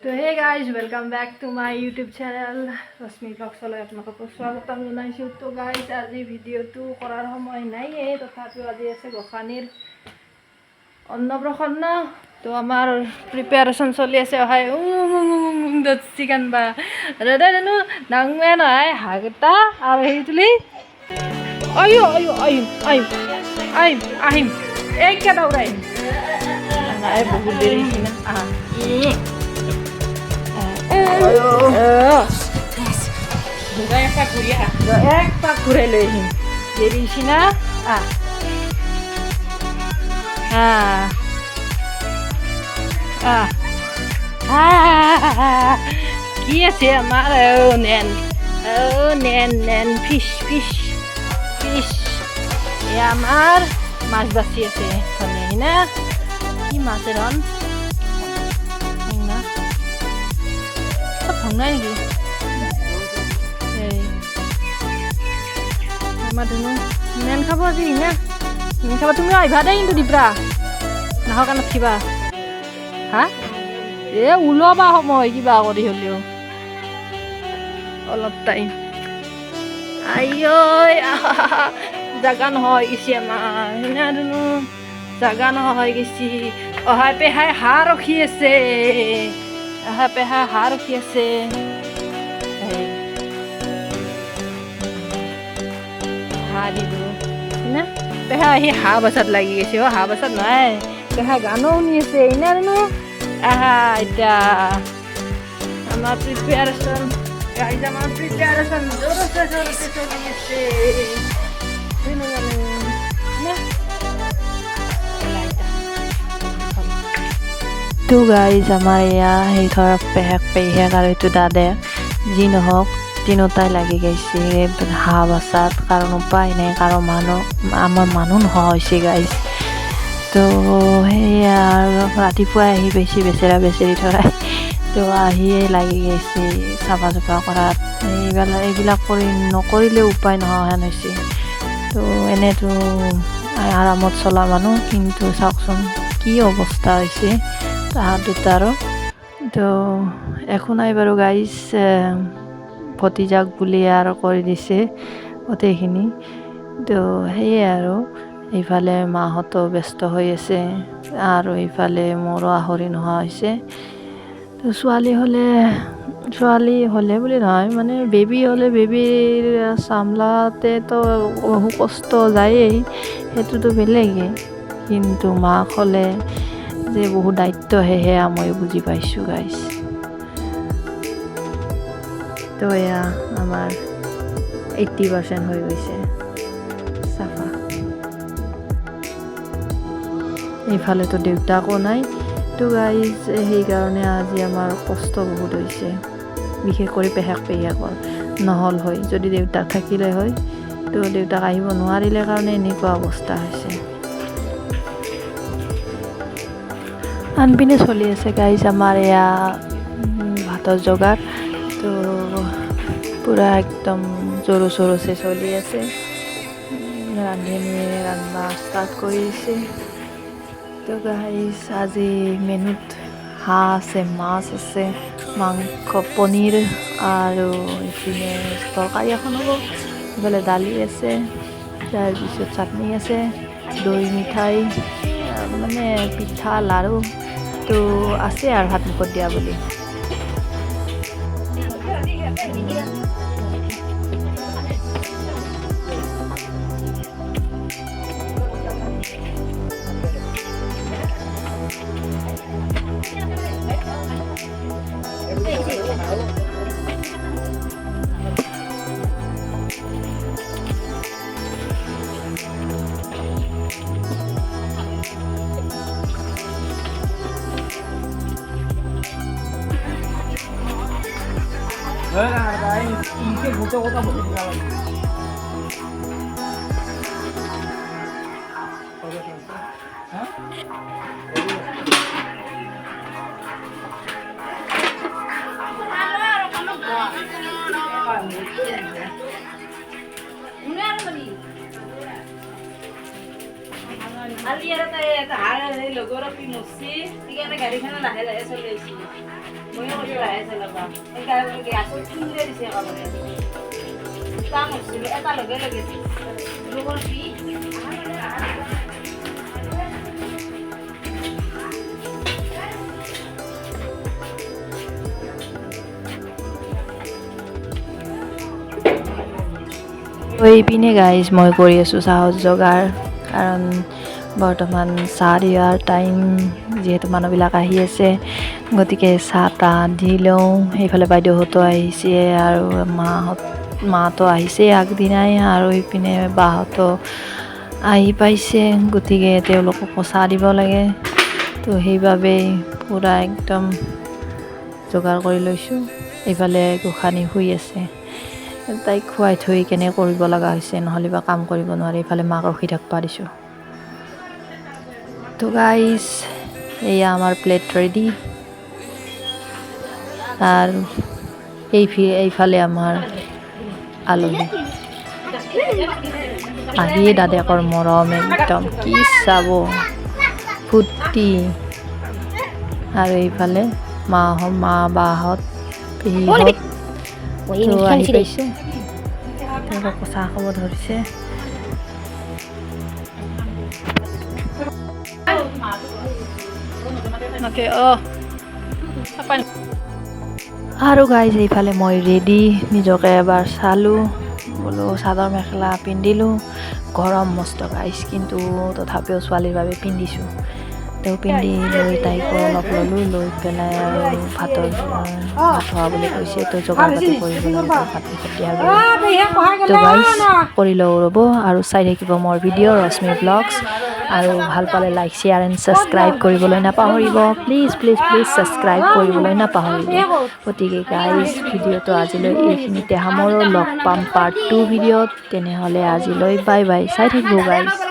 तो hey guys welcome back to my YouTube channel Rashmi ब्लग्सলৈ আপোনালোকক স্বাগতম জনাইছোঁ। তো গাইজ আজি ভিডিঅ'টো কৰাৰ সময় নাইয়ে, তথাপিও আজি আছে গোসানীৰ অন্নপ্ৰসন্ন। তো আমাৰ প্ৰিপেয়াৰেশ্যন চলি আছে। অহাই দচ্ছি কানবা দাদা জানো ডাঙৰ নহয় হাগটা আৰু হেৰি তুলি আয়ো আয়ো আয়ো আয়ো আহিম আহিম এইকেইটা উৰাই নাই বহুত দেৰি হৈছে না এক পাক ঘূৰাই লৈ আহিম দেৰি হৈছে না কি আছে আমাৰ নেন নেন নেন ফিছ ফিছ ফিছ এ আমাৰ মাছ বাচি আছে না কি মাছ ৰন না সব ভঙাই নেকি আমাৰ ধুনু নেন খাব আজি না নেন খাব তুমি আহিবা দেই কিন্তু দিব্ৰা নাহৰ কাণত কিবা হা এ ওলাবা সময় কিবা কৰি হ'লেও অলপ টাইম আইঐ জাগা নহয় গেছি আমাৰ সেনে ধুনু জাগা নহয় গেছি অহাই পেহাই হাঁহ ৰখি আছে অহা পেহাই হাঁহ ৰখি আছে হাঁহ দিব না পেহা আহি হাঁহ বাচাত লাগি গৈছে হাঁহ বাচাত নাই পেহা গানো শুনি আছে এনে ধুনু আহা এতিয়া আমাৰ প্ৰিপেয়াৰেশ্যন গাইজ আমাৰ প্ৰিপেয়াৰেশ্যন জোৰছে জোৰছে চলি আছে তো গাইজ আমাৰ এয়া সেই ধৰক পেহেক পেহেক আৰু এইটো দাদে যি নহওক তিনিওটাই লাগি গৈছে হাঁহ বাচাত কাৰণ উপায় নাই কাৰণ আমাৰ মানুহ নোহোৱা হৈছে গাইজ তো সেয়া ৰাতিপুৱাই আহি পাইছে বেচেৰা বেচেৰি ধৰাই তো আহিয়ে লাগি গৈছে চাফা চফা কৰাত এইবিলাক কৰি নকৰিলে উপায় নোহোৱা হেন হৈছে তো এনেতো আৰামত চলা মানুহ কিন্তু চাওকচোন কি অৱস্থা হৈছে তাহাঁত দুটাৰো তো একো নাই বাৰু গাইজ ভতিজাক বুলি আৰু কৰি দিছে গোটেইখিনি তো সেয়ে আৰু এইফালে মাহঁতো ব্যস্ত হৈ আছে আৰু এইফালে মোৰো আহৰি নোহোৱা হৈছে তো ছোৱালী হ'লে বুলি নহয় মানে বেবী হ'লে বেবীৰ চামলাতেতো বহু কষ্ট যায়েই সেইটোতো বেলেগেই কিন্তু মাক হ'লে যে বহু দায়িত্ব সেয়া মই বুজি পাইছোঁ গাইজ তো এয়া আমাৰ 80% হৈ গৈছে চাফা এইফালেতো দেউতাকো নাই তো গাইজ সেইকাৰণে আজি আমাৰ কষ্ট বহুত হৈছে বিশেষ কৰি পেহাক পেহীয়েকৰ নহ'ল হয় যদি দেউতাক থাকিলে হয় তো দেউতাক আহিব নোৱাৰিলে কাৰণে এনেকুৱা অৱস্থা হৈছে আনপিনে চলি আছে গাইজ আমাৰ এয়া ভাতৰ যোগাৰ তো পূৰা একদম জোৰো চোৰছে চলি আছে ৰান্ধনীয়ে ৰান্ধা ষ্টাৰ্ট কৰিছে তো গাইজ আজি মেনুত হাঁহ আছে মাছ আছে মাংস পনীৰ আৰু এইপিনে তৰকাৰী এখন হ'ব এইফালে দালি আছে তাৰপিছত চাটনি আছে দৈ মিঠাই মানে পিঠা লাড়ু তো আছে আৰু ভাত মুখত দিয়া বুলি Ali era ta har logo ro pinusi tigana gari khana lahe lahe chole aisi moi ko lahe chalaba ei gari gas kinle dise ka bole কাম হছিল এটা লগে লগে লোগৰ কি এইপিনে গাইজ মই কৰি আছোঁ চাহৰ যোগাৰ কাৰণ বৰ্তমান চাহ দিয়াৰ টাইম যিহেতু মানুহবিলাক আহি আছে গতিকে চাহ তাহ দি লওঁ সেইফালে বাইদেউহঁতো আহিছে আৰু মাহঁতো আহিছে আগদিনাই আৰু এইপিনে বাহঁতো আহি পাইছে গতিকে তেওঁলোককো চাহ দিব লাগে তো সেইবাবেই পূৰা একদম যোগাৰ কৰি লৈছোঁ এইফালে গোসানী শুই আছে তাইক খুৱাই থৈ কেনে কৰিব লগা হৈছে নহ'লে বা কাম কৰিব নোৱাৰি এইফালে মাক ৰখি থাকিব দিছোঁ তো গাইজ এয়া আমাৰ প্লেট ৰেডি আৰু এইফালে আমাৰ আলহী আহিয়ে দাদেকৰ মৰম একদম কি চাব ফূৰ্তি আৰু এইফালে মা বাহঁত পেহীহঁত আহি পাইছে তেওঁলোকক চাহ খাব ধৰিছে আৰু গাইজ এইফালে মই ৰেডি নিজকে এবাৰ চালোঁ বোলো চাদৰ মেখেলা পিন্ধিলোঁ গৰম মস্ত গাইজ কিন্তু তথাপিও ছোৱালীৰ বাবে পিন্ধিছোঁ তেওঁ পিন্ধি লৈ তাইকো অলপ ল'লোঁ লৈ পেলাই আৰু ভাত হোৱা বুলি কৈছে তো যোগাৰ পাতি কৰিবলৈ ভাত খতিয়া তো গাইজ কৰি লওঁ ৰ'ব আৰু চাই থাকিব মোৰ ভিডিঅ' ৰশ্মি ব্লগছ আৰু ভাল পালে লাইক শ্বেয়াৰ এণ্ড ছাবস্ক্ৰাইব কৰিবলৈ নাপাহৰিব প্লিজ ছাবস্ক্ৰাইব কৰিবলৈ নাপাহৰিব গতিকে গাইজ ভিডিঅ'টো আজিলৈ এইখিনিতে সামৰোঁ লগ পাম পাৰ্ট 2 ভিডিঅ'ত তেনেহ'লে আজিলৈ বাই বাই চাই থাকিব গাইজ